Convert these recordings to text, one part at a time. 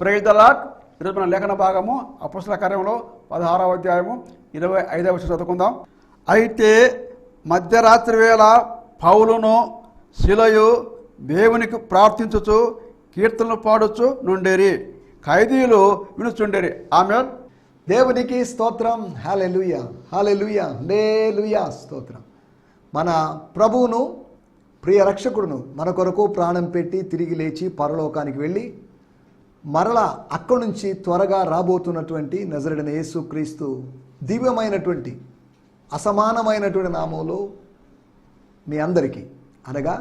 Praise the lord. ఈరోజు మన లేఖన భాగము అపొస్తలుల కార్యములు 16వ అధ్యాయము 25వ వచనం చదువుకుందాం. అయితే మధ్యరాత్రి వేళ పౌలును శిలయు దేవునికి ప్రార్థించుచు కీర్తనలు పాడుచు నుండేరి, ఖైదీలు వినుచుండేరి. ఆమేన్. దేవునికి స్తోత్రం. హల్లెలూయా, హల్లెలూయా, హల్లెలూయా. స్తోత్రం. మన ప్రభువును, ప్రియ రక్షకుడును మన కొరకు ప్రాణం పెట్టి తిరిగి లేచి పరలోకానికి వెళ్ళి మరలా అక్కడి నుంచి త్వరగా రాబోతున్నటువంటి నజరేయుడైన యేసుక్రీస్తు దివ్యమైనటువంటి అసమానమైనటువంటి నామంలో మీ అందరికీ, అనగా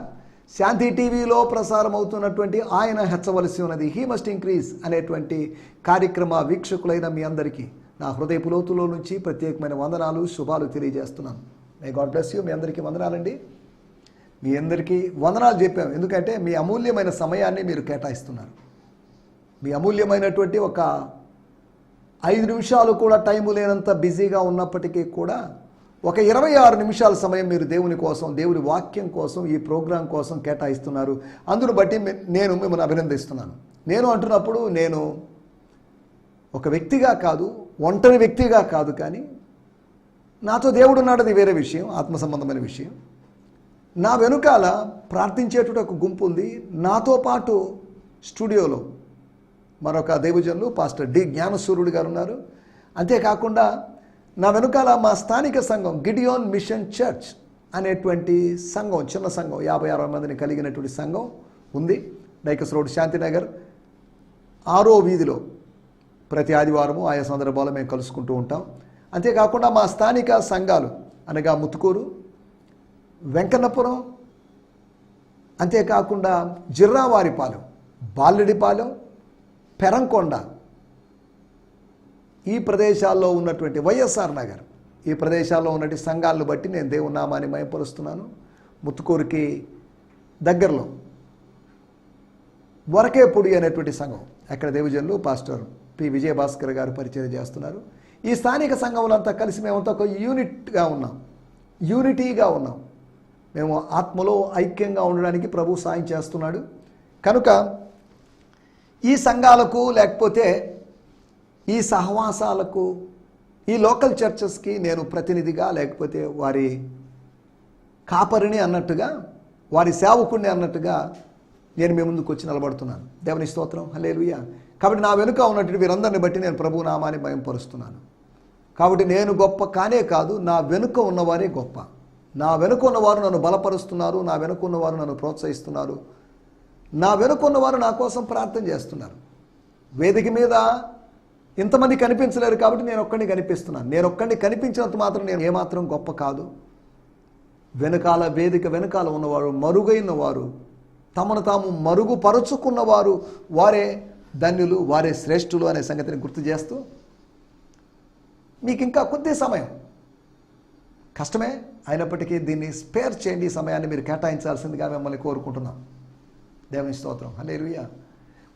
శాంతి టీవీలో ప్రసారం అవుతున్నటువంటి ఆయన హెచ్చవలసి ఉన్నది, హీ మస్ట్ ఇంక్రీజ్ అనేటువంటి కార్యక్రమ వీక్షకులైన మీ అందరికీ నా హృదయపు లోతులో నుంచి ప్రత్యేకమైన వందనాలు, శుభాలు తెలియజేస్తున్నాను. May God bless you. మీ అందరికీ వందనాలండి. మీ అందరికీ వందనాలు చెప్పాము, ఎందుకంటే మీ అమూల్యమైన సమయాన్ని మీరు కేటాయిస్తున్నారు. మీ అమూల్యమైనటువంటి ఒక 5 నిమిషాలు కూడా టైము లేనంత బిజీగా ఉన్నప్పటికీ కూడా ఒక 26 నిమిషాల సమయం మీరు దేవుని కోసం, దేవుని వాక్యం కోసం, ఈ ప్రోగ్రాం కోసం కేటాయిస్తున్నారు. అందును బట్టి నేను మిమ్మల్ని అభినందిస్తున్నాను. నేను అంటున్నప్పుడు నేను ఒక వ్యక్తిగా కాదు, ఒంటరి వ్యక్తిగా కాదు, కానీ నాతో దేవుడు ఉన్నాడది వేరే విషయం, ఆత్మ సంబంధమైన విషయం. నా వెనుకాల ప్రార్థించేటువంటి ఒక గుంపు ఉంది. నాతో పాటు స్టూడియోలో మరొక దైవజనులు పాస్టర్ డి జ్ఞానసూర్యుడు గారు ఉన్నారు. అంతేకాకుండా నా వెనుకాల మా స్థానిక సంఘం గిడియోన్ మిషన్ చర్చ్ అనేటువంటి సంఘం, చిన్న సంఘం, 50-60 మందిని కలిగినటువంటి సంఘం ఉంది. డైకస్ రోడ్, శాంతినగర్ 6వ వీధిలో ప్రతి ఆదివారము ఆయా సందర్భాల్లో మేము కలుసుకుంటూ ఉంటాం. అంతేకాకుండా మా స్థానిక సంఘాలు అనగా ముత్తుకూరు, వెంకన్నపురం, అంతేకాకుండా జిర్రావారిపాలెం, బాల్లెడిపాలెం, పెరంకొండ, ఈ ప్రదేశాల్లో ఉన్నటువంటి వైఎస్ఆర్ నగర్, ఈ ప్రదేశాల్లో ఉన్నటువంటి సంఘాలను బట్టి నేను దేవుని నామాన్ని మహిమపరుస్తున్నాను. ముత్తుకూరుకి దగ్గరలో వరకేపూడి అనేటువంటి సంఘం, అక్కడ దేవజనులు పాస్టర్ పి విజయభాస్కర్ గారు పరిచయం చేస్తున్నారు. ఈ స్థానిక సంఘములంతా కలిసి మేమంతా ఒక యూనిటీగా ఉన్నాం. మేము ఆత్మలో ఐక్యంగా ఉండడానికి ప్రభు సాయం చేస్తున్నాడు. కనుక ఈ సంఘాలకు, లేకపోతే ఈ సహవాసాలకు, ఈ లోకల్ చర్చెస్కి నేను ప్రతినిధిగా, లేకపోతే వారి కాపరిని అన్నట్టుగా, వారి సేవకుడిని అన్నట్టుగా నేను మీ ముందుకు వచ్చి నిలబడుతున్నాను. దేవుని స్తోత్రం, హల్లెలూయా. కాబట్టి నా వెనుక ఉన్నటువంటి వీరందరిని బట్టి నేను ప్రభు నామాన్ని మహిమపరుస్తున్నాను. కాబట్టి నేను గొప్ప కానే కాదు, నా వెనుక ఉన్నవారే గొప్ప. నా వెనుక ఉన్నవారు నన్ను బలపరుస్తున్నారు, నా వెనుక ఉన్నవారు నన్ను ప్రోత్సహిస్తున్నారు, నా వెనుక ఉన్నవారు నా కోసం ప్రార్థన చేస్తున్నారు. వేదిక మీద ఇంతమంది కనిపించలేరు కాబట్టి నేను ఒక్కడిని కనిపిస్తున్నాను. నేను ఒక్కడిని కనిపించినంత మాత్రం నేను ఏమాత్రం గొప్ప కాదు. వెనకాల, వేదిక వెనకాల ఉన్నవారు, మరుగైన వారు, తమను తాము మరుగుపరుచుకున్నవారు, వారే ధన్యులు, వారే శ్రేష్ఠులు అనే సంగతిని గుర్తు చేస్తూ, మీకు ఇంకా కొద్ది సమయం, కష్టమే అయినప్పటికీ దీన్ని స్పేర్ చేయండి, ఈ సమయాన్ని మీరు కేటాయించాల్సిందిగా మిమ్మల్ని కోరుకుంటున్నాం. దేవుని స్తోత్రం, హల్లెలూయా.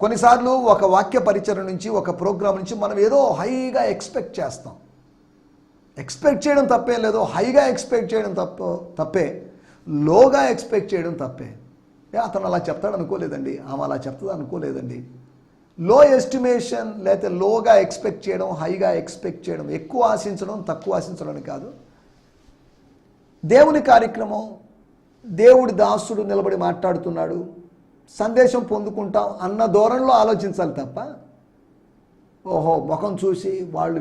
కొన్నిసార్లు ఒక వాక్య పరిచయం నుంచి, ఒక ప్రోగ్రాం నుంచి మనం ఏదో హైగా ఎక్స్పెక్ట్ చేస్తాం. ఎక్స్పెక్ట్ చేయడం తప్పేం లేదు, హైగా ఎక్స్పెక్ట్ చేయడం తప్పే, లోగా ఎక్స్పెక్ట్ చేయడం తప్పే. అతను అలా చెప్తాడు అనుకోలేదండి, ఆమె అలా చెప్తుంది అనుకోలేదండి. లో ఎస్టిమేషన్, లేకపోతే లోగా ఎక్స్పెక్ట్ చేయడం, హైగా ఎక్స్పెక్ట్ చేయడం, ఎక్కువ ఆశించడం, తక్కువ ఆశించడం కాదు. దేవుని కార్యక్రమం, దేవుడి దాసుడు నిలబడి మాట్లాడుతున్నాడు, సందేశం పొందుకుంటాం అన్న ధోరణిలో ఆలోచించాలి తప్ప, ఓహో ముఖం చూసి వీళ్ళు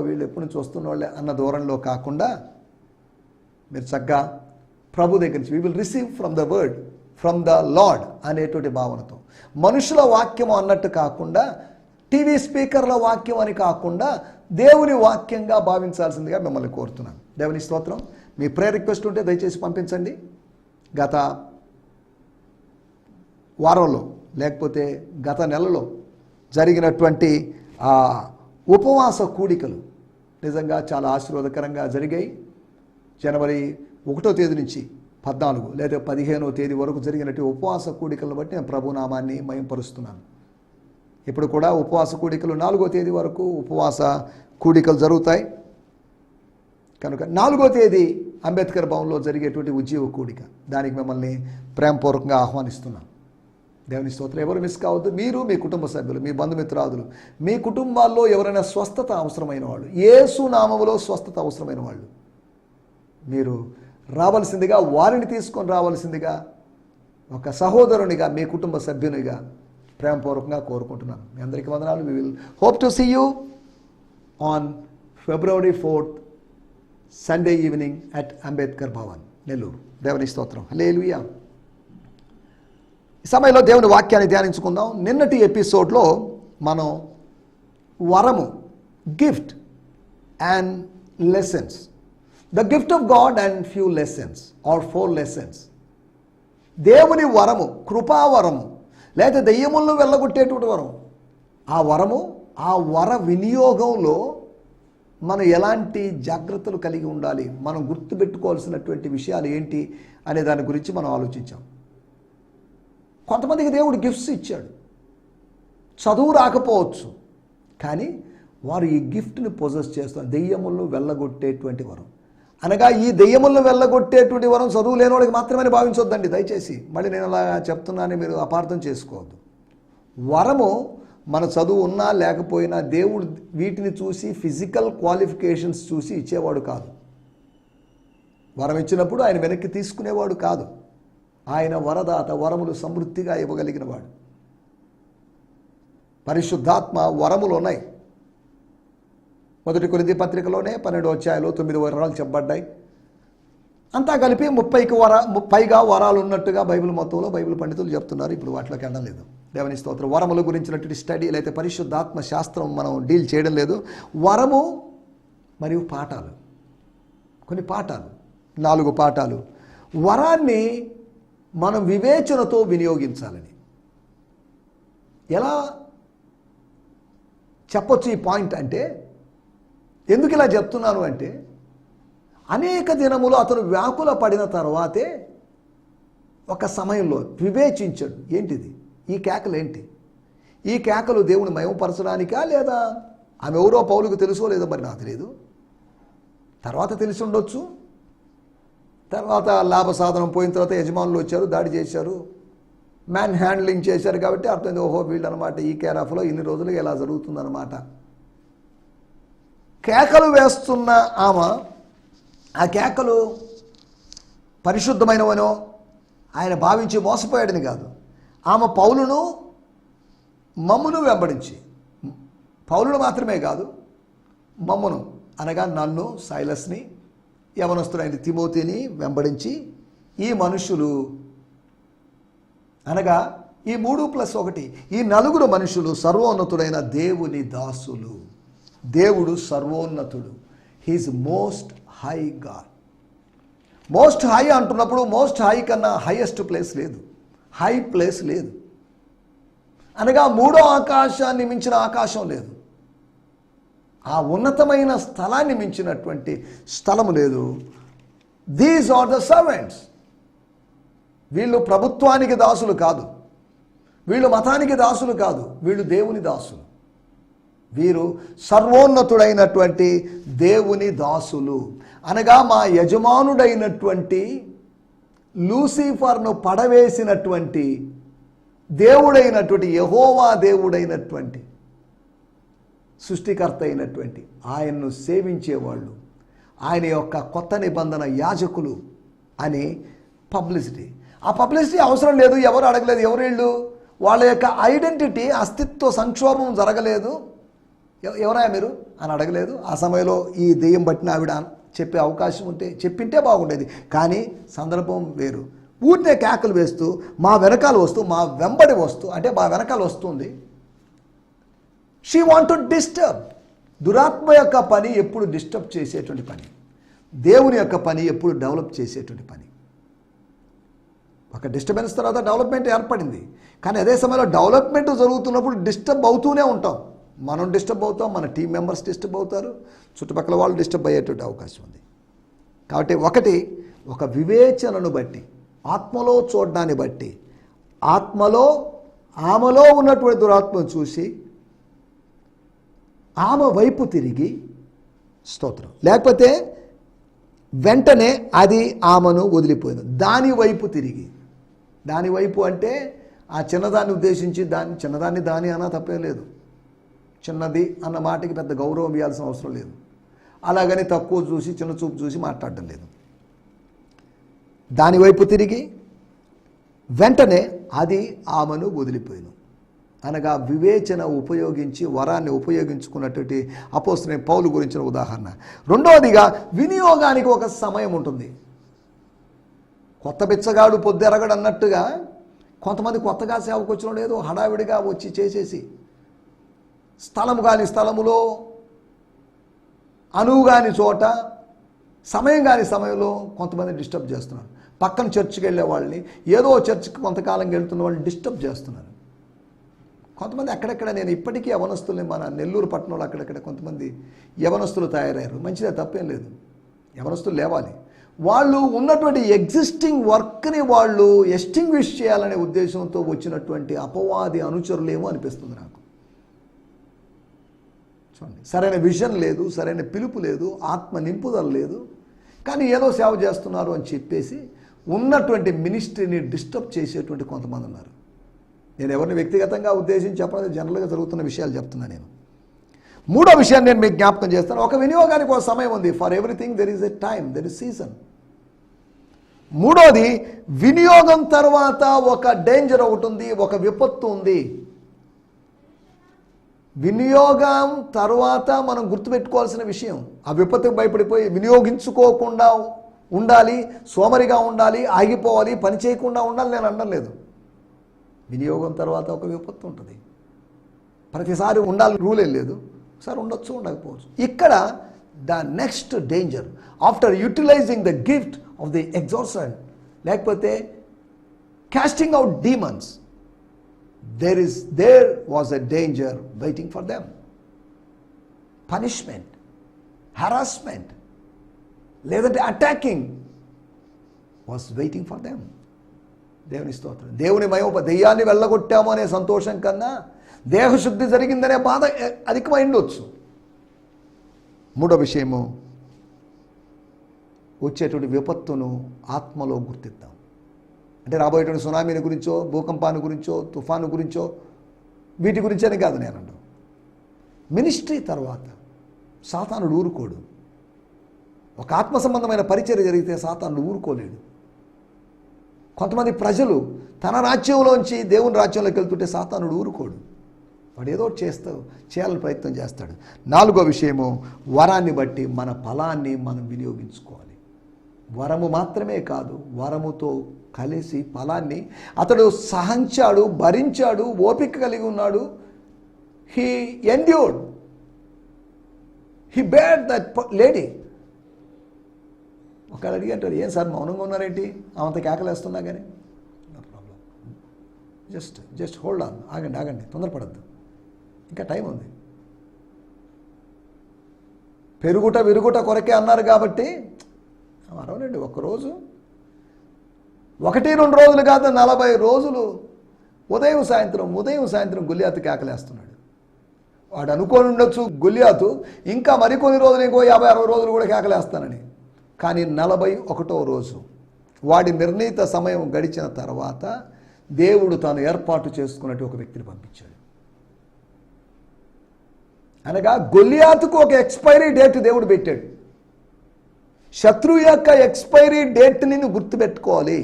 వీళ్ళు ఎప్పుడు నుంచి వస్తున్న వాళ్ళే అన్న ధోరణిలో కాకుండా, మీరు చక్కగా ప్రభు దగ్గర నుంచి, we will receive from the word, from the lord అనేటువంటి భావనతో, మనుషుల వాక్యం అన్నట్టు కాకుండా, టీవీ స్పీకర్ల వాక్యం అని కాకుండా, దేవుని వాక్యంగా భావించాల్సిందిగా మిమ్మల్ని కోరుతున్నాను. దేవుని స్తోత్రం. మీ ప్రేయర్ రిక్వెస్ట్ ఉంటే దయచేసి పంపించండి. గత వారంలో, లేకపోతే గత నెలలో జరిగినటువంటి ఉపవాస కూడికలు నిజంగా చాలా ఆశీర్వాదకరంగా జరిగాయి. జనవరి 1వ తేదీ నుంచి 14 లేదా 15వ తేదీ వరకు జరిగినటువంటి ఉపవాస కూడికలను బట్టి నేను ప్రభు నామాన్ని మహిమపరుస్తున్నాను. ఇప్పుడు కూడా ఉపవాస కూడికలు 4వ తేదీ వరకు ఉపవాస కూడికలు జరుగుతాయి. కనుక 4వ తేదీ అంబేద్కర్ భవన్లో జరిగేటువంటి ఉద్యోగ కూడిక, దానికి మిమ్మల్ని ప్రేమపూర్వకంగా ఆహ్వానిస్తున్నాను. దేవుని స్తోత్రం. ఎవరు మిస్ కావద్దు. మీరు, మీ కుటుంబ సభ్యులు, మీ బంధుమిత్రాదులు, మీ కుటుంబాల్లో ఎవరైనా స్వస్థత అవసరమైన వాళ్ళు, యేసు నామములో స్వస్థత అవసరమైన వాళ్ళు, మీరు రావాల్సిందిగా, వారిని తీసుకొని రావాల్సిందిగా ఒక సహోదరునిగా, మీ కుటుంబ సభ్యునిగా ప్రేమపూర్వకంగా కోరుకుంటున్నాను. మీ అందరికీ వందనాలు. We will hope to see you on February 4th Sunday evening at Ambedkar Bhavan, Nellore. దేవుని స్తోత్రం. హల్లెలూయా. ఈ సమయంలో దేవుని వాక్యాన్ని ధ్యానించుకుందాం. నిన్నటి ఎపిసోడ్లో మనం వరము, gift and lessons, the gift of God and few lessons or 4 lessons. దేవుని వరము, కృపావరము, లేదా దెయ్యములను వెళ్ళగొట్టేటువంటి వరం. ఆ వరము, ఆ వర వినియోగంలో మనం ఎలాంటి జాగ్రత్తలు కలిగి ఉండాలి, మనం గుర్తుపెట్టుకోవాల్సినటువంటి విషయాలు ఏంటి అనే దాని గురించి మనం ఆలోచించాం. కొంతమందికి దేవుడు గిఫ్ట్స్ ఇచ్చాడు. చదువు రాకపోవచ్చు, కానీ వారు ఈ గిఫ్ట్ని పొజెస్ చేస్తారు. దెయ్యములను వెళ్ళగొట్టేటువంటి వరం. అనగా ఈ దెయ్యములను వెళ్ళగొట్టేటువంటి వరం చదువు లేని వాడికి మాత్రమే భావించొద్దండి దయచేసి. మళ్ళీ నేను అలా చెప్తున్నానని మీరు అపార్థం చేసుకోవద్దు. వరము మన చదువు ఉన్నా లేకపోయినా దేవుడు వీటిని చూసి, ఫిజికల్ క్వాలిఫికేషన్స్ చూసి ఇచ్చేవాడు కాదు. వరం ఇచ్చినప్పుడు ఆయన వెనక్కి తీసుకునేవాడు కాదు. ఆయన వరదాత, వరములు సమృద్ధిగా ఇవ్వగలిగిన వాడు. పరిశుద్ధాత్మ వరములు ఉన్నాయి. 1 కొరింథీ పత్రికలోనే 12వ అధ్యాయంలో 9 వరాలు చెప్పబడ్డాయి. అంతా కలిపి 30కి పైగా వరాలు ఉన్నట్టుగా బైబిల్ మొత్తంలో బైబిల్ పండితులు చెప్తున్నారు. ఇప్పుడు వాటిలోకి వెళ్ళడం లేదు. దేవుని స్తోత్రం. వరముల గురించినటువంటి స్టడీ లేకపోతే పరిశుద్ధాత్మ శాస్త్రం మనం డీల్ చేయడం లేదు. వరము మరియు పాఠాలు, కొన్ని పాఠాలు, 4 పాఠాలు. వరాన్ని మనం వివేచనతో వినియోగించాలని ఎలా చెప్పొచ్చు ఈ పాయింట్ అంటే, ఎందుకు ఇలా చెప్తున్నాను అంటే, అనేక దినములు అతను వ్యాకుల పడిన తర్వాతే ఒక సమయంలో వివేచించాడు. ఏంటిది, ఈ కేకలు ఏంటి, ఈ కేకలు దేవుని మహిమపరచడానికా, లేదా ఆమె ఎవరో పౌలుకు తెలుసో లేదో మరి నాకు తెలియదు, తర్వాత తెలిసి ఉండొచ్చు. తర్వాత లాభ సాధనం పోయిన తర్వాత యజమానులు వచ్చారు, దాడి చేశారు, మ్యాన్ హ్యాండ్లింగ్ చేశారు. కాబట్టి అర్థమైంది, ఓహో వీళ్ళు అనమాట ఈ కేర్ ఆఫ్లో ఇన్ని రోజులుగా ఎలా జరుగుతుందన్నమాట. కేకలు వేస్తున్న ఆమె, ఆ కేకలు పరిశుద్ధమైనవనో ఆయన భావించి మోసపోయాడని కాదు. ఆమె పౌలును మమ్మును వెంబడించి, పౌలును మాత్రమే కాదు మమ్మును అనగా నన్ను, సైలస్ని, యవనస్తుడైన తిమోతిని వెంబడించి ఈ మనుషులు అనగా ఈ 3+1 ఈ 4 మనుషులు సర్వోన్నతుడైన దేవుని దాసులు. దేవుడు సర్వోన్నతుడు. He is most high God. Most high అంటున్నప్పుడు మోస్ట్ హై కన్నా హైయెస్ట్ ప్లేస్ లేదు, హై ప్లేస్ లేదు. అనగా 3వ ఆకాశాన్ని మించిన ఆకాశం లేదు, ఆ ఉన్నతమైన స్థలాన్ని మించినటువంటి స్థలము లేదు. These are the servants. వీళ్ళు ప్రభుత్వానికి దాసులు కాదు, వీళ్ళు మతానికి దాసులు కాదు, వీళ్ళు దేవుని దాసులు. వీరు సర్వోన్నతుడైనటువంటి దేవుని దాసులు. అనగా మా యజమానుడైనటువంటి లూసిఫర్ను పడవేసినటువంటి దేవుడైనటువంటి యెహోవా దేవుడైనటువంటి సృష్టికర్త అయినటువంటి ఆయన్ను సేవించేవాళ్ళు, ఆయన యొక్క కొత్త నిబంధన యాజకులు అని పబ్లిసిటీ. ఆ పబ్లిసిటీ అవసరం లేదు, ఎవరు అడగలేదు. ఎవరు వీళ్ళు? వాళ్ళ యొక్క ఐడెంటిటీ, అస్తిత్వ సంక్షోభం జరగలేదు. ఎవరా మీరు అని అడగలేదు. ఆ సమయంలో ఈ దెయ్యం పట్టిన ఆవిడ చెప్పే అవకాశం ఉంటే చెప్పింటే బాగుండేది, కానీ సందర్భం వేరు. ఊరినే కేకలు వేస్తూ మా వెనకాల వస్తూ, మా వెంబడి వస్తూ, అంటే మా వెనకాల వస్తుంది. She want to disturb. దురాత్మ యొక్క పని ఎప్పుడు డిస్టర్బ్ చేసేటువంటి పని, దేవుని యొక్క పని ఎప్పుడు డెవలప్ చేసేటువంటి పని. ఒక డిస్టర్బెన్స్ తర్వాత డెవలప్మెంట్ ఏర్పడింది, కానీ అదే సమయంలో డెవలప్మెంట్ జరుగుతున్నప్పుడు డిస్టర్బ్ అవుతూనే ఉంటాం. మనం డిస్టర్బ్ అవుతాం, మన టీం మెంబర్స్ డిస్టర్బ్ అవుతారు, చుట్టుపక్కల వాళ్ళు డిస్టర్బ్ అయ్యేటువంటి అవకాశం ఉంది. కాబట్టి ఒక వివేచనను బట్టి, ఆత్మలో చూడడాన్ని బట్టి, ఆత్మలో ఆమెలో ఉన్నటువంటి దురాత్మను చూసి ఆమె వైపు తిరిగి స్తోత్రం, లేకపోతే వెంటనే అది ఆమెను వదిలిపోయింది. దాని వైపు తిరిగి, దాని వైపు అంటే ఆ చిన్నదాన్ని ఉద్దేశించి చిన్నదాన్ని దాని అన్నా తప్పే లేదు. చిన్నది అన్న మాటకి పెద్ద గౌరవం ఇవ్వాల్సిన అవసరం లేదు. అలాగని తక్కువ చూసి చిన్న చూపు చూసి మాట్లాడటం లేదు. దానివైపు తిరిగి వెంటనే అది ఆమెను వదిలిపోయాను అనగా వివేచన ఉపయోగించి వరాన్ని ఉపయోగించుకున్నటువంటి అపోస్తలుడైన పౌలు గురించిన ఉదాహరణ. రెండవదిగా వినియోగానికి ఒక సమయం ఉంటుంది. కొత్త బిచ్చగాడు పొద్దెరగడు అన్నట్టుగా కొంతమంది కొత్తగా సేవకు వచ్చిన ఏదో హడావిడిగా వచ్చి చేసేసి స్థలము కాని స్థలములో, అనువు కాని చోట, సమయం కాని సమయంలో కొంతమంది డిస్టర్బ్ చేస్తున్నారు. పక్కన చర్చికి వెళ్ళే వాళ్ళని, ఏదో చర్చికి కొంతకాలం వెళ్తున్న వాళ్ళని డిస్టర్బ్ చేస్తున్నారు. కొంతమంది అక్కడెక్కడ, నేను ఇప్పటికీ యవనస్తుల్ని మన నెల్లూరు పట్టణంలో అక్కడెక్కడ కొంతమంది యవనస్తులు తయారయ్యారు. మంచిదే, తప్పేం లేదు, యవనస్తులు లేవాలి. వాళ్ళు ఉన్నటువంటి ఎగ్జిస్టింగ్ వర్క్ని వాళ్ళు ఎస్టింగ్విష్ చేయాలనే ఉద్దేశంతో వచ్చినటువంటి అపవాది అనుచరులేమో అనిపిస్తుంది నాకు. చూడండి, సరైన విజన్ లేదు, సరైన పిలుపు లేదు, ఆత్మ నింపుదల లేదు, కానీ ఏదో సేవ చేస్తున్నారు అని చెప్పేసి ఉన్నటువంటి మినిస్ట్రీని డిస్టర్బ్ చేసేటువంటి కొంతమంది ఉన్నారు. నేను ఎవరిని వ్యక్తిగతంగా ఉద్దేశించి చెప్పడం, జనరల్గా జరుగుతున్న విషయాలు చెప్తున్నాను నేను. మూడో విషయాన్ని నేను మీకు జ్ఞాపకం చేస్తాను. ఒక వినియోగానికి ఒక సమయం ఉంది. For everything there is a time, there is season. మూడోది, వినియోగం తర్వాత ఒక డేంజర్ ఒకటి ఉంది, ఒక విపత్తు ఉంది. వినియోగం తర్వాత మనం గుర్తుపెట్టుకోవాల్సిన విషయం, ఆ విపత్తుకు భయపడిపోయి వినియోగించుకోకుండా ఉండాలి, సోమరిగా ఉండాలి, ఆగిపోవాలి, పని చేయకుండా ఉండాలి నేను అనడం లేదు. వినియోగం తర్వాత ఒక విపత్తు ఉంటుంది. ప్రతిసారి ఉండాలి రూల్ ఏం లేదు, ఒకసారి ఉండొచ్చు, ఉండకపోవచ్చు. ఇక్కడ the next danger after utilising the gift of the exorcist, లేకపోతే casting out demons, there was a danger waiting for them. Punishment, harassment, లేదంటే attacking was waiting for them. దేవుని స్తోత్రం. దేవుని దెయ్యాన్ని వెళ్ళగొట్టాము అనే సంతోషం కన్నా దేహశుద్ధి జరిగిందనే బాధ అధికమై ఉండొచ్చు. మూడో విషయము, వచ్చేటువంటి విపత్తును ఆత్మలో గుర్తిద్దాం. అంటే రాబోయేటువంటి సునామీని గురించో, భూకంపాన్ని గురించో, తుఫాను గురించో, వీటి గురించని కాదు నేను అంటాను. మినిస్ట్రీ తర్వాత సాతానుడు ఊరుకోడు. ఒక ఆత్మ సంబంధమైన పరిచర్య జరిగితే సాతానుడు ఊరుకోలేడు. కొంతమంది ప్రజలు తన రాజ్యంలోంచి దేవుని రాజ్యంలోకి వెళ్తుంటే సాతానుడు ఊరుకోడు. వాడు ఏదో చేయాలని ప్రయత్నం చేస్తాడు. నాలుగో విషయము, వరాన్ని బట్టి మన ఫలాన్ని మనం వినియోగించుకోవాలి. వరము మాత్రమే కాదు, వరముతో కలిసి ఫలాన్ని అతడు సహించాడు, భరించాడు, ఓపిక కలిగి ఉన్నాడు. He endured, he bear that lady. ఒకవేళ అడిగి అంటారు, ఏం సార్ మౌనంగా ఉన్నారేంటి, ఆమెతో కేకలేస్తున్నా కానీ. No problem, just hold on, ఆగండి, తొందరపడద్దు, ఇంకా టైం ఉంది. పెరుగుట విరుగుట కొరకే అన్నారు కాబట్టి అరవనండి. ఒక్కరోజు, 1-2 రోజులు కాదు, 40 రోజులు ఉదయం సాయంత్రం గొల్లియాతు కేకలేస్తున్నాడు. వాడు అనుకోని ఉండొచ్చు గొల్లియాతు ఇంకా మరికొన్ని రోజులు, ఇంకో 50-60 రోజులు కూడా కేకలేస్తానని. కానీ 41వ రోజు వాడి నిర్ణీత సమయం గడిచిన తర్వాత దేవుడు తాను ఏర్పాటు చేసుకున్నట్టు ఒక వ్యక్తిని పంపించాడు. అనగా గొల్లియాతుకు ఒక ఎక్స్పైరీ డేట్ దేవుడు పెట్టాడు. శత్రువు యొక్క ఎక్స్పైరీ డేట్ని నువ్వు గుర్తుపెట్టుకోవాలి.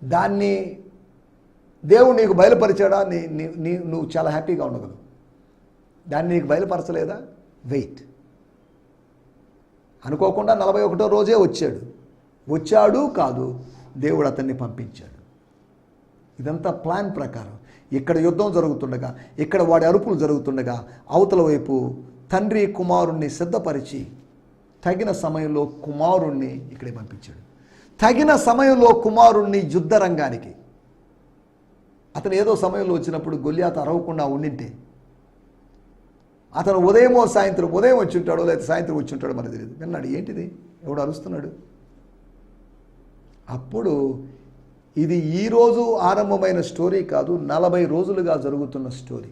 దాన్ని దేవుడు నీకు బయలుపరిచాడా, నువ్వు చాలా హ్యాపీగా ఉండగలవు. దాన్ని నీకు బయలుపరచలేదా, వెయిట్. అనుకోకుండా 41వ రోజే వచ్చాడు కాదు, దేవుడు అతన్ని పంపించాడు. ఇదంతా ప్లాన్ ప్రకారం. ఇక్కడ యుద్ధం జరుగుతుండగా, ఇక్కడ వాడి అరుపులు జరుగుతుండగా, అవతల వైపు తండ్రి కుమారుణ్ణి సిద్ధపరిచి తగిన సమయంలో కుమారుణ్ణి ఇక్కడే పంపించాడు. తగిన సమయంలో కుమారుణ్ణి యుద్ధ రంగానికి. అతను ఏదో సమయంలో వచ్చినప్పుడు గొల్లియాతు అరవకుండా ఉండింటే అతను ఉదయం వచ్చి ఉంటాడో లేదా సాయంత్రం వచ్చి ఉంటాడో మనకు తెలియదు. విన్నాడు, ఏంటిది, ఎవడు అరుస్తున్నాడు. అప్పుడు ఇది ఈరోజు ఆరంభమైన స్టోరీ కాదు, 40 రోజులుగా జరుగుతున్న స్టోరీ.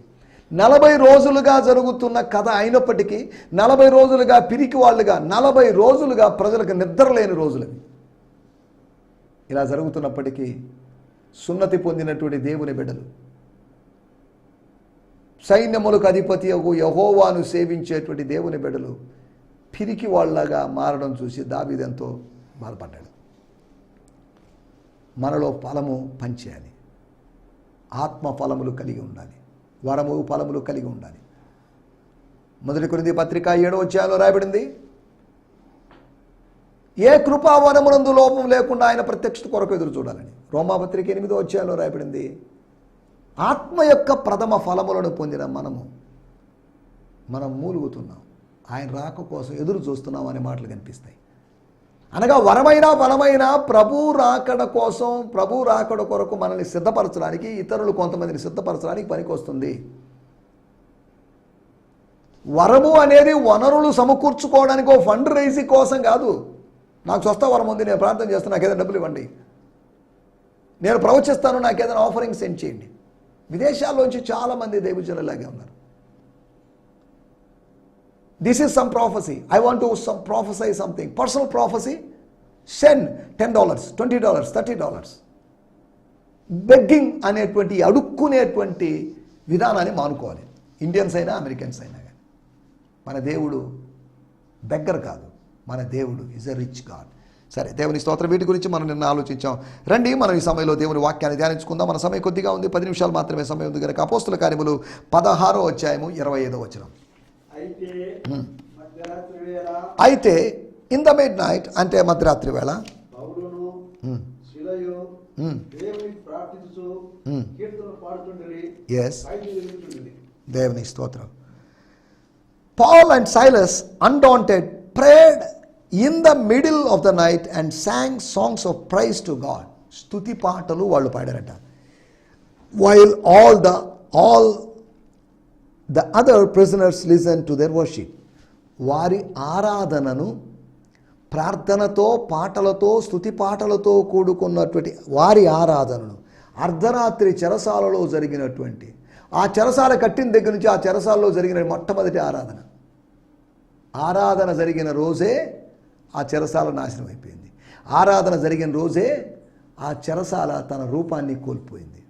40 రోజులుగా జరుగుతున్న కథ అయినప్పటికీ 40 రోజులుగా పిరికి వాళ్ళుగా, 40 రోజులుగా ప్రజలకు నిద్ర లేని రోజులవి. ఇలా జరుగుతున్నప్పటికీ సున్నతి పొందినటువంటి దేవుని బిడ్డలు, సైన్యములకు అధిపతి యెహోవాను సేవించేటువంటి దేవుని బిడ్డలు పిరికి వాళ్ళగా మారడం చూసి దావీదు ఎంతో బాధపడ్డాడు. మనలో ఫలము పంచేయాలి, ఆత్మ ఫలములు కలిగి ఉండాలి, వరము ఫలములు కలిగి ఉండాలి. 1 కొరింథీ పత్రిక 7వ అధ్యాయంలో రాయబడింది, ఏ కృపావరమునందు లోపం లేకుండా ఆయన ప్రత్యక్షత కొరకు ఎదురు చూడాలని. రోమాపత్రిక 8వ అధ్యాయంలో రాయబడింది, ఆత్మ యొక్క ప్రథమ ఫలములను పొందిన మనం మూలుగుతున్నాం, ఆయన రాక కోసం ఎదురు చూస్తున్నాం అనే మాటలు కనిపిస్తాయి. అనగా వరమైన ఫలమైన ప్రభు రాకడ కోసం, ప్రభు రాకడ కొరకు మనల్ని సిద్ధపరచడానికి, ఇతరులు కొంతమందిని సిద్ధపరచడానికి పనికొస్తుంది. వరము అనేది వనరులు సమకూర్చుకోవడానికి ఓ ఫండ్ రైజింగ్ కోసం కాదు. నాకు స్వస్థ వరం ఉంది, నేను ప్రార్థన చేస్తాను, నాకు ఏదైనా డబ్బులు ఇవ్వండి, నేను ప్రవచిస్తాను, నాకు ఏదైనా ఆఫరింగ్ సెండ్ చేయండి. విదేశాల్లోంచి చాలామంది దైవజనులాగే ఉన్నారు. This is some prophecy, I want to prophesy something, personal prophecy, send $10, $20, $30. Begging అనేటువంటి అడుక్కునేటువంటి విధానాన్ని మానుకోవాలి. ఇండియన్స్ అయినా అమెరికన్స్ అయినా కానీ. మన దేవుడు బెగ్గర్ కాదు, మన దేవుడు ఈజ్ ఎ రిచ్ గాడ్. సరే, దేవుని స్తోత్రం. వీటి గురించి మనం నిన్న ఆలోచించాం. రండి మనం ఈ సమయంలో దేవుని వాక్యాన్ని ధ్యానించుకుందాం. మన సమయం కొద్దిగా ఉంది, 10 నిమిషాలు మాత్రమే సమయం ఉంది కనుక అపోస్తుల కార్యములు 16వ అధ్యాయము 25వ వచనం. అయితే ఇన్ ద మిడ్ నైట్, అంటే మధ్యరాత్రి వేళ, దేవుని స్తోత్రం. Paul and Silas, undaunted, prayed in the middle of the night and sang songs of praise to God. స్తుతి పాటలు వాళ్ళు పాడారట. While all the other prisoners listened to their worship. వారి ఆరాధనను, ప్రార్థనతో, పాటలతో, స్తుతి పాటలతో కూడుకున్నటువంటి వారి ఆరాధనను అర్ధరాత్రి చెరసాలలో జరిగినటువంటి, ఆ చెరసాల కట్టిన దగ్గర నుంచి ఆ చెరసాలలో జరిగిన మొట్టమొదటి ఆరాధన జరిగిన రోజే ఆ చెరసాల నాశనం అయిపోయింది. ఆరాధన జరిగిన రోజే ఆ చెరసాల తన రూపాన్ని కోల్పోయింది.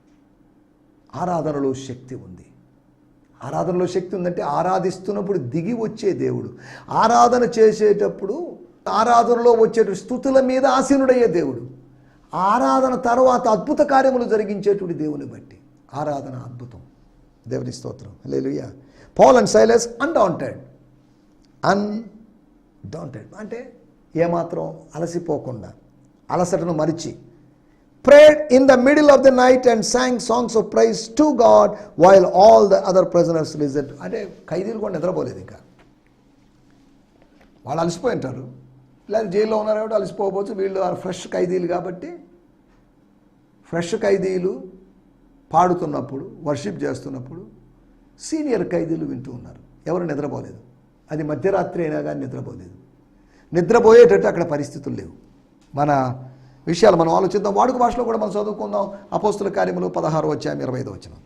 ఆరాధనలో శక్తి ఉంది. ఆరాధనలో శక్తి ఉందంటే ఆరాధిస్తున్నప్పుడు దిగి వచ్చే దేవుడు, ఆరాధన చేసేటప్పుడు ఆరాధనలో వచ్చేటువంటి స్తుతుల మీద ఆసీనుడయ్యే దేవుడు, ఆరాధన తర్వాత అద్భుత కార్యములు జరిగించేటువంటి దేవుని బట్టి ఆరాధన అద్భుతం. దేవుని స్తోత్రం. హల్లెలూయా. Paul and Silas undaunted అంటే ఏమాత్రం అలసిపోకుండా, అలసటను మరిచి, prayed in the middle of the night and sang songs of praise to God while all the other prisoners listened. అంటే ఖైదీలు కూడా నిద్రపోలేదు. ఇంకా వాళ్ళు అలసిపోయి ఉంటారు, లేదా జైల్లో ఉన్నారు కాబట్టి అలసిపోవచ్చు. వీళ్ళు ఫ్రెష్ ఖైదీలు కాబట్టి ఫ్రెష్ ఖైదీలు పాడుతున్నప్పుడు, వర్షిప్ చేస్తున్నప్పుడు సీనియర్ ఖైదీలు వింటూ ఉన్నారు. ఎవరు నిద్రపోలేదు. అది మధ్యరాత్రి అయినా కానీ నిద్రపోలేదు. నిద్రపోయేటట్టు అక్కడ పరిస్థితులు లేవు. మన విషయాలు మనం ఆలోచిద్దాం. వాడుక భాషలో కూడా మనం చదువుకుందాం. అపోస్తుల కార్యములు 16వ అధ్యాయం 25వ వచనం.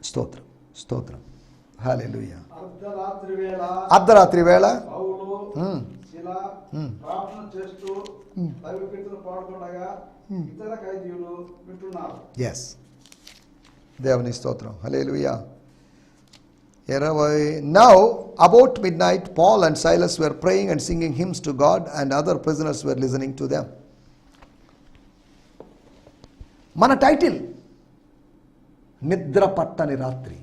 స్తోత్రం, స్తోత్రం. హల్లెలూయా. అర్ధరాత్రి వేళ ఎస్, దేవుని స్తోత్రం. హల్లెలూయా. Now about midnight Paul and Silas were praying and singing hymns to God, and other prisoners were listening to them. మన టైటిల్ నిద్ర పట్టని రాత్రి.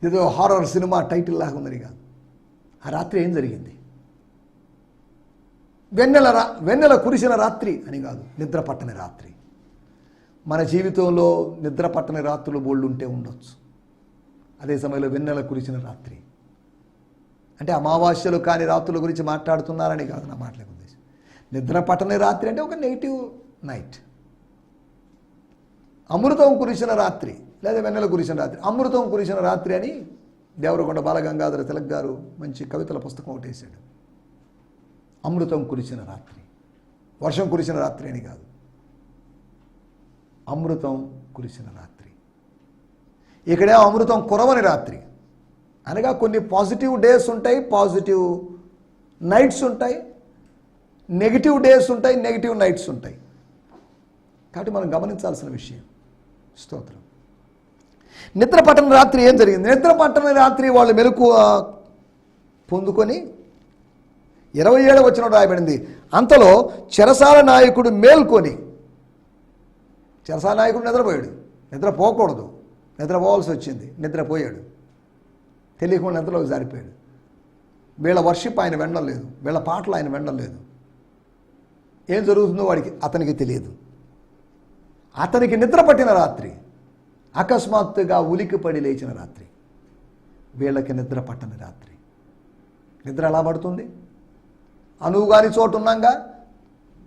ఏదో హారర్ సినిమా టైటిల్ లాగా ఉన్నది కాదు. ఆ రాత్రి ఏం జరిగింది? వెన్నెల కురిసిన రాత్రి అని కాదు, నిద్ర పట్టని రాత్రి. మన జీవితంలో నిద్ర పట్టని రాత్రులు బోళ్ళు ఉంటే ఉండొచ్చు. అదే సమయంలో వెన్నెల కురిసిన రాత్రి అంటే అమావాస్యలు కాని రాత్రుల గురించి మాట్లాడుతున్నారని కాదు నా మాటలకు ఉద్దేశం. నిద్ర పట్టని రాత్రి అంటే ఒక నెగిటివ్ నైట్. అమృతం కురిసిన రాత్రి లేదా వెన్నెల కురిసిన రాత్రి, అమృతం కురిసిన రాత్రి అని దేవరకొండ బాలగంగాధర తిలక్ గారు మంచి కవితల పుస్తకం ఒకటి వేశాడు. అమృతం కురిసిన రాత్రి, వర్షం కురిసిన రాత్రి అని కాదు, అమృతం కురిసిన రాత్రి. ఇక్కడే అమృతం కురవని రాత్రి అనగా కొన్ని పాజిటివ్ డేస్ ఉంటాయి, పాజిటివ్ నైట్స్ ఉంటాయి, నెగిటివ్ డేస్ ఉంటాయి, నెగిటివ్ నైట్స్ ఉంటాయి. కాబట్టి మనం గమనించాల్సిన విషయం. స్తోత్రం. నిద్ర పట్టని రాత్రి ఏం జరిగింది? నిద్ర పట్టని రాత్రి వాళ్ళు మెలకువ పొందుకొని 27వ వచనం రాయబడింది, అంతలో చెరసాల నాయకుడు మేల్కొని. చెరసాల నాయకుడు నిద్రపోయాడు. నిద్రపోకూడదు, నిద్రపోవాల్సి వచ్చింది, నిద్రపోయాడు. తెలియకుండా నిద్రలోకి జారిపోయాడు. వీళ్ళ వర్షిప్ ఆయన వినడం లేదు, వీళ్ళ పాటలు ఆయన వినడం లేదు. ఏం జరుగుతుందో అతనికి తెలియదు. అతనికి నిద్ర పట్టిన రాత్రి, అకస్మాత్తుగా ఉలికిపడి లేచిన రాత్రి. వీళ్ళకి నిద్ర పట్టని రాత్రి. నిద్ర ఎలా పడుతుంది? అనువు కాని చోటు ఉన్నాగా,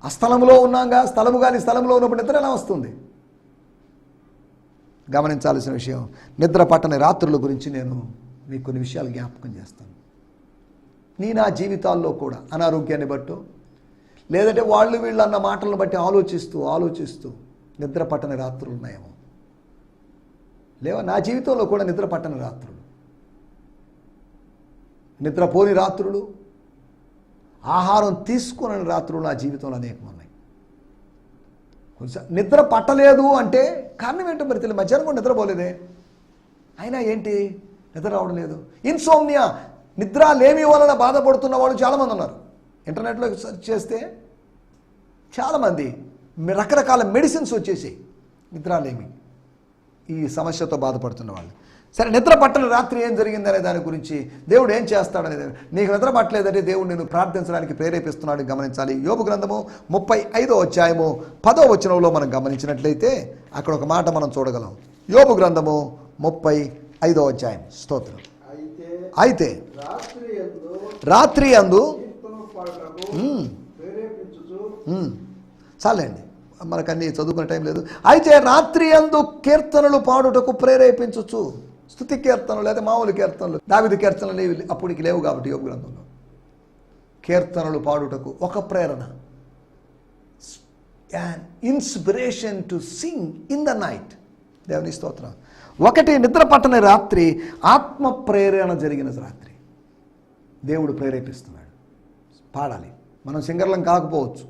ఆ స్థలంలో ఉన్నాగా, స్థలము కాని స్థలంలో ఉన్నప్పుడు నిద్ర ఎలా వస్తుంది? గమనించాల్సిన విషయం. నిద్ర పట్టని రాత్రుల గురించి నేను మీకు కొన్ని విషయాలు జ్ఞాపకం చేస్తాను. నా జీవితాల్లో కూడా అనారోగ్యాన్ని బట్టో, లేదంటే వాళ్ళు వీళ్ళు అన్న మాటలను బట్టి ఆలోచిస్తూ నిద్ర పట్టని రాత్రులు ఉన్నాయేమో. లేవా? నా జీవితంలో కూడా నిద్ర పట్టని రాత్రులు, నిద్రపోని రాత్రులు, ఆహారం తీసుకుని రాత్రులు నా జీవితంలో అనేకం ఉన్నాయి. కొంచెం నిద్ర పట్టలేదు అంటే కారణం ఏంటో మరి తెలియదు. మధ్యాహ్నం కూడా నిద్రపోలేదే, అయినా ఏంటి నిద్ర రావడం లేదు? ఇన్సోమ్నియా, నిద్ర లేమి వలన బాధపడుతున్న వాళ్ళు చాలామంది ఉన్నారు. ఇంటర్నెట్లో సెర్చ్ చేస్తే చాలామంది రకరకాల మెడిసిన్స్ వచ్చేసి నిద్రలేమి ఈ సమస్యతో బాధపడుతున్న వాళ్ళు. సరే, నిద్ర పట్టని రాత్రి ఏం జరిగిందనే దాని గురించి దేవుడు ఏం చేస్తాడనేది, నీకు నిద్ర పట్టలేదంటే దేవుడు నేను ప్రార్థించడానికి ప్రేరేపిస్తున్నాడు. గమనించాలి. యోబు గ్రంథము 35వ అధ్యాయము 10వ వచనంలో మనం గమనించినట్లయితే అక్కడ ఒక మాట మనం చూడగలం. యోబు గ్రంథము 35వ అధ్యాయం. స్తోత్రం. అయితే రాత్రి యందు చాలండి, మనకన్నీ చదువుకునే టైం లేదు. అయితే రాత్రి యందు కీర్తనలు పాడుటకు ప్రేరేపించచ్చు. స్తుతి కీర్తనలు లేదా మామూలు కీర్తనలు, దావీదు కీర్తనలు అప్పటికి లేవు కాబట్టి యోబు గ్రంథంలో కీర్తనలు పాడుటకు ఒక ప్రేరణ, inspiration to sing in the night. దేవుని స్తోత్రం. ఒకటి, నిద్ర పట్టని రాత్రి ఆత్మ ప్రేరణ జరిగిన రాత్రి. దేవుడు ప్రేరేపిస్తున్నాడు, పాడాలి. మనం సింగర్లం కాకపోవచ్చు,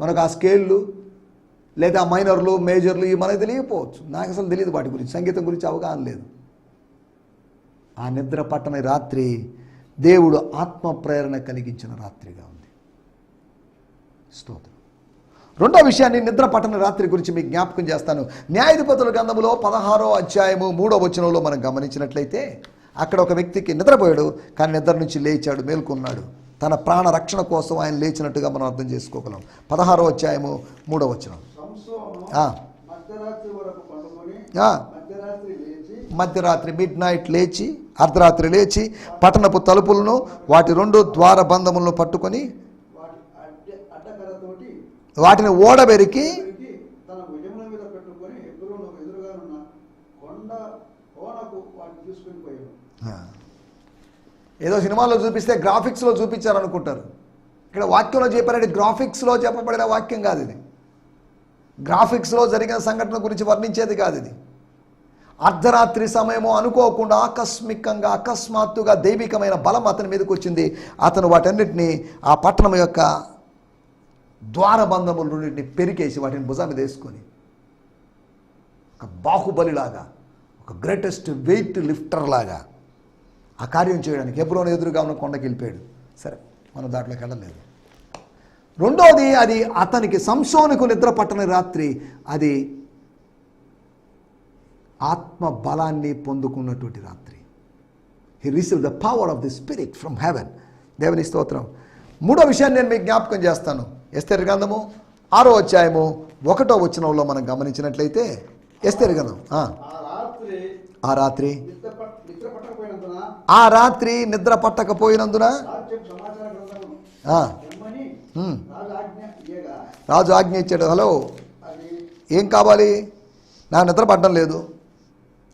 మనకు ఆ స్కేళ్ళు లేదా మైనర్లు మేజర్లు ఇవి మనకు తెలియకపోవచ్చు. నాకు అసలు తెలియదు వాటి గురించి, సంగీతం గురించి అవగాహన లేదు. ఆ నిద్ర పట్టని రాత్రి దేవుడు ఆత్మ ప్రేరణ కలిగించిన రాత్రిగా ఉంది. స్తోత్రం. రెండో విషయాన్ని నిద్ర పట్టని రాత్రి గురించి మీకు జ్ఞాపకం చేస్తాను. న్యాయాధిపతుల గ్రంథంలో 16వ అధ్యాయము 3వ వచనంలో మనం గమనించినట్లయితే అక్కడ ఒక వ్యక్తికి నిద్రపోయాడు, కానీ నిద్ర నుంచి లేచాడు, మేల్కొన్నాడు. తన ప్రాణ రక్షణ కోసం ఆయన లేచినట్టుగా మనం అర్థం చేసుకోగలం. 16వ అధ్యాయము 3వ వచనం. మధ్యరాత్రి మిడ్నైట్ లేచి, అర్ధరాత్రి లేచి పట్టణపు తలుపులను వాటి 2 ద్వార బంధములను పట్టుకొని వాటిని ఓడబెరికి ఏదో సినిమాలో చూపిస్తే గ్రాఫిక్స్లో చూపించారనుకుంటారు. ఇక్కడ వాక్యంలో చెప్పారంటే గ్రాఫిక్స్లో చెప్పబడిన వాక్యం కాదు ఇది. గ్రాఫిక్స్లో జరిగిన సంఘటన గురించి వర్ణించేది కాదు ఇది. అర్ధరాత్రి సమయము అనుకోకుండా ఆకస్మికంగా అకస్మాత్తుగా దైవికమైన బలం అతని మీదకి వచ్చింది. అతను వాటన్నిటిని ఆ పట్టణం యొక్క ద్వారబంధముల రెండింటిని పెరికేసి వాటిని భుజం మీద వేసుకొని ఒక బాహుబలిలాగా, ఒక గ్రేటెస్ట్ వెయిట్ లిఫ్టర్ లాగా ఆ కార్యం చేయడానికి హెబ్రోను ఎదురుగా ఉన్న కొండకి వెళ్ళిపోయాడు. సరే, మనం దాంట్లోకి వెళ్ళలేదు. రెండోది, అది అతనికి సంసోనుకు నిద్ర పట్టని రాత్రి. అది ఆత్మ బలాన్ని పొందుకున్నటువంటి రాత్రి. He received the power of the spirit from heaven. దేవుని స్తోత్రం. మూడో విషయాన్ని నేను మీకు జ్ఞాపకం చేస్తాను. ఎస్తేరు గ్రంథము 6వ అధ్యాయము 1వ వచనంలో మనం గమనించినట్లయితే ఎస్తేరు గ్రంథం ఆ రాత్రి నిద్ర పట్టకపోయినందున రాజు ఆజ్ఞ ఇచ్చాడు. హలో, ఏం కావాలి? నాకు నిద్ర పట్టడం లేదు.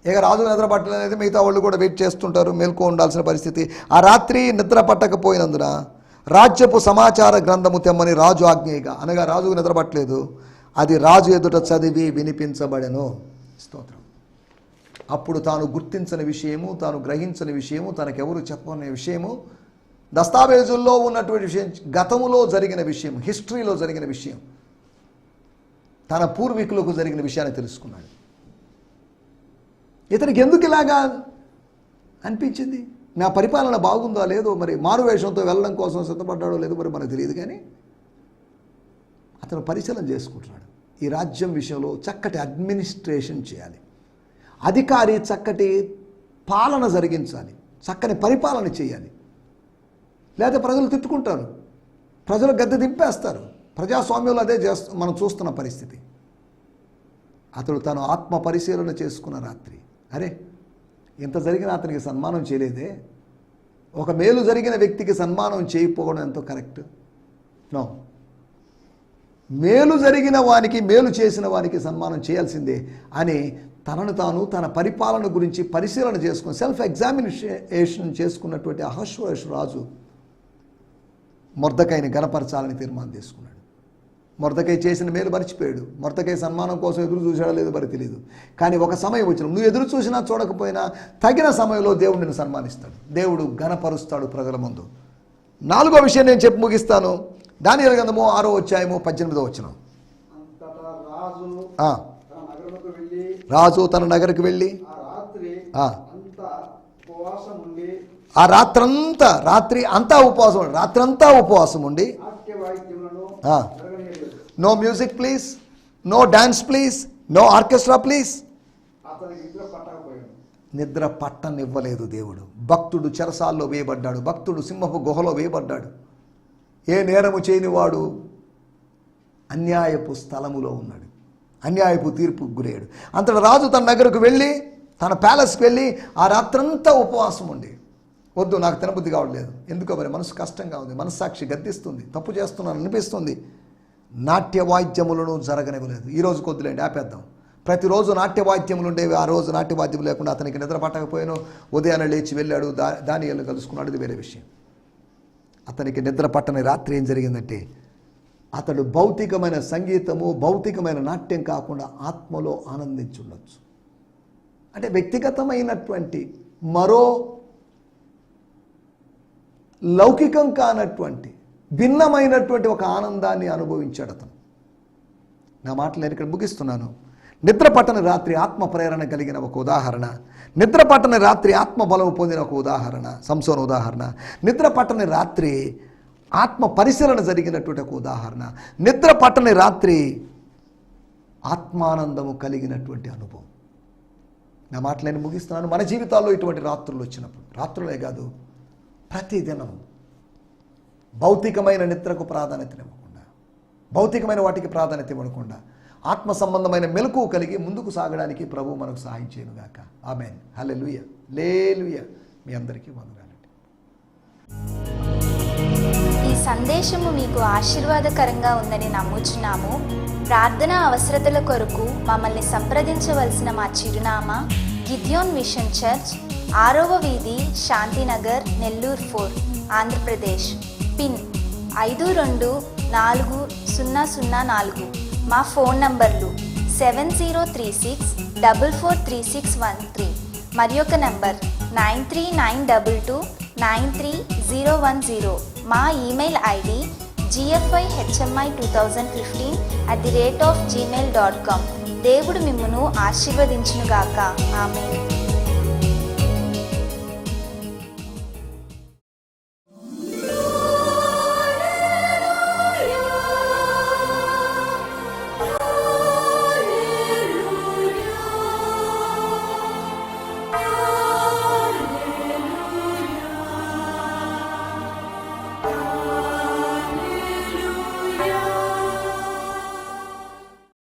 ఇక రాజు నిద్ర పట్టలేదు, మిగతా వాళ్ళు కూడా వెయిట్ చేస్తుంటారు, మేల్కో ఉండాల్సిన పరిస్థితి. ఆ రాత్రి నిద్ర పట్టకపోయినందున రాజ్యపు సమాచార గ్రంథము తెమ్మని రాజు ఆజ్ఞగా, అనగా రాజుకు నిద్ర పట్టలేదు, అది రాజు ఎదుట చదివి వినిపించబడెను. స్తోత్రం. అప్పుడు తాను గుర్తించని విషయము, తాను గ్రహించని విషయము, తనకెవరు చెప్పని విషయము, దస్తావేజుల్లో ఉన్నటువంటి విషయం, గతములో జరిగిన విషయం, హిస్టరీలో జరిగిన విషయం, తన పూర్వీకులకు జరిగిన విషయాన్ని తెలుసుకున్నాడు. ఇతనికి ఎందుకు ఇలాగా అనిపించింది? నా పరిపాలన బాగుందో లేదో, మరి మారువేషంతో వెళ్ళడం కోసం సిద్ధపడ్డాడో లేదో మరి మనకు తెలియదు, కానీ అతను పరిశీలన చేసుకుంటున్నాడు. ఈ రాజ్యం విషయంలో చక్కటి అడ్మినిస్ట్రేషన్ చేయాలి, అధికారి చక్కటి పాలన జరిగించాలి, చక్కని పరిపాలన చేయాలి. లేదా ప్రజలు తిట్టుకుంటారు, ప్రజలు గద్దె దింపేస్తారు. ప్రజాస్వామ్యంలో అదే మనం చూస్తున్న పరిస్థితి. అతడు తను ఆత్మ పరిశీలన చేసుకున్న రాత్రి, అరే ఇంత జరిగిన అతనికి సన్మానం చేయలేదే, ఒక మేలు జరిగిన వ్యక్తికి సన్మానం చేయకపోవడం ఎంతో కరెక్ట్? నో, మేలు జరిగిన వానికి, మేలు చేసిన వానికి సన్మానం చేయాల్సిందే అని తనను తాను తన పరిపాలన గురించి పరిశీలన చేసుకుని సెల్ఫ్ ఎగ్జామినేషన్ చేసుకున్నటువంటి అహష్వేరోషు రాజు మొర్దెకైని గణపరచాలని తీర్మానం తీసుకున్నాడు. మొర్దెకై చేసిన మేలు మర్చిపోయాడు. మొర్దెకై సన్మానం కోసం ఎదురు చూసాడో లేదో మరి తెలియదు, కానీ ఒక సమయం వచ్చిన, నువ్వు ఎదురు చూసినా చూడకపోయినా తగిన సమయంలో దేవుడు నిన్ను సన్మానిస్తాడు, దేవుడు గణపరుస్తాడు ప్రజల ముందు. 4వ విషయం నేను చెప్పి ముగిస్తాను. దానియేలు గ్రంథము 6వ అధ్యాయము 18వ వచనం. రాజు తన నగరకు వెళ్ళి ఆ రాత్రి అంతా ఉపవాసం ఉండి no music please, no dance please, no orchestra please. నిద్ర పట్టనివ్వలేదు దేవుడు. భక్తుడు చెరసాల్లో వేయబడ్డాడు, భక్తుడు సింహపు గుహలో వేయబడ్డాడు. ఏ నేరము చేయనివాడు అన్యాయపు స్థలములో ఉన్నాడు, అన్యాయపు తీర్పుకు గురయ్యాడు. అంతటా రాజు తన నగరకు వెళ్ళి, తన ప్యాలెస్కి వెళ్ళి ఆ రాత్రంతా ఉపవాసం ఉండి, వద్దు నాకు తినబుద్ధి కావట్లేదు, ఎందుకో మరి మనసు కష్టంగా ఉంది, మనస్సాక్షి గద్దిస్తుంది, తప్పు చేస్తున్నాను అనిపిస్తుంది. నాట్య వాద్యములను జరగనివ్వలేదు. ఈరోజు కొద్దులేండి, ఆపేద్దాం. ప్రతిరోజు నాట్య వాద్యములు ఉండేవి, ఆ రోజు నాట్య వాద్యం లేకుండా అతనికి నిద్ర పట్టకపోయాను. ఉదయాన్నే లేచి వెళ్ళాడు, దానియేలును కలుసుకున్నాడు, అది వేరే విషయం. అతనికి నిద్ర పట్టని రాత్రి ఏం జరిగిందంటే, అతడు భౌతికమైన సంగీతము, భౌతికమైన నాట్యం కాకుండా ఆత్మలో ఆనందించుండొచ్చు. అంటే వ్యక్తిగతమైనటువంటి మరో లౌకికం కానటువంటి భిన్నమైనటువంటి ఒక ఆనందాన్ని అనుభవించాడు అతను. నా మాటలు నేను ఇక్కడ ముగిస్తున్నాను. నిద్ర పట్టని రాత్రి ఆత్మ ప్రేరణ కలిగిన ఒక ఉదాహరణ, నిద్ర పట్టని రాత్రి ఆత్మ బలము పొందిన ఒక ఉదాహరణ సంసోను ఉదాహరణ, నిద్ర పట్టని రాత్రి ఆత్మ పరిశీలన జరిగినటువంటి ఒక ఉదాహరణ, నిద్ర పట్టని రాత్రి ఆత్మానందము కలిగినటువంటి అనుభవం. నా మాటలు నేను ముగిస్తున్నాను. మన జీవితాల్లో ఇటువంటి రాత్రులు వచ్చినప్పుడు, రాత్రులే కాదు ప్రతిదినం భౌతికమైన నిద్రకు ప్రాధాన్యత ఇవ్వకుండా, భౌతికమైన వాటికి ప్రాధాన్యత ఇవ్వకుండా ఆత్మ సంబంధమైన మెలకువ కలిగి ముందుకు సాగడానికి ప్రభువు మనకు సహాయం చేయనుగాక. ఆమేన్. హల్లెలూయా. హల్లెలూయా. మీ అందరికీ వందనాలండి. ఈ సందేశము మీకు ఆశీర్వాదకరంగా ఉందని నమ్ముచున్నాము. ప్రార్థన అవసరతల కొరకు మమ్మల్ని సంప్రదించవలసిన మా చిరునామా గిద్యోన్ మిషన్ చర్చ్, 6వ వీధి, శాంతినగర్, నెల్లూరు 4, ఆంధ్రప్రదేశ్. పిన్ 524004. మా ఫోన్ నంబర్లు 7036443613 మరి ఒక నంబర్ 9392293010. మా ఈమెయిల్ ఐడి gfihmi2015@gmail.com. దేవుడు మిమ్మును ఆశీర్వదించునుగాక. ఆమేన్.